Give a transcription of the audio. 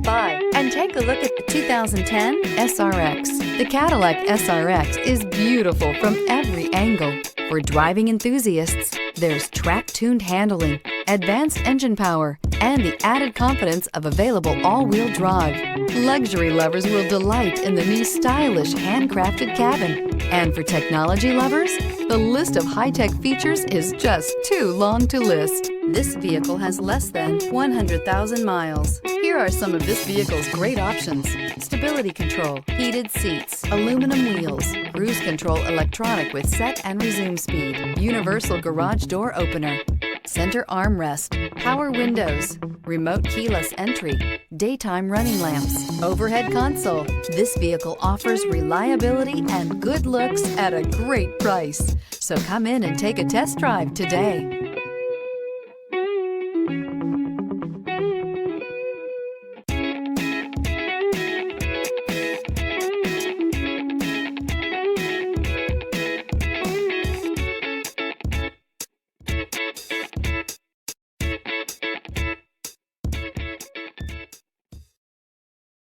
by and take a look at the 2010 SRX. The Cadillac Srx is beautiful from every angle. For driving enthusiasts, there's track-tuned handling, advanced engine power, and the added confidence of available all-wheel drive. Luxury lovers will delight in the new stylish handcrafted cabin. And for technology lovers, the list of high-tech features is just too long to list. This vehicle has less than 100,000 miles. Here are some of this vehicle's great options: stability control, heated seats, aluminum wheels, cruise control electronic with set and resume speed, universal garage door opener, center armrest, power windows, remote keyless entry, daytime running lamps, overhead console. This vehicle offers reliability and good looks at a great price. So come in and take a test drive today.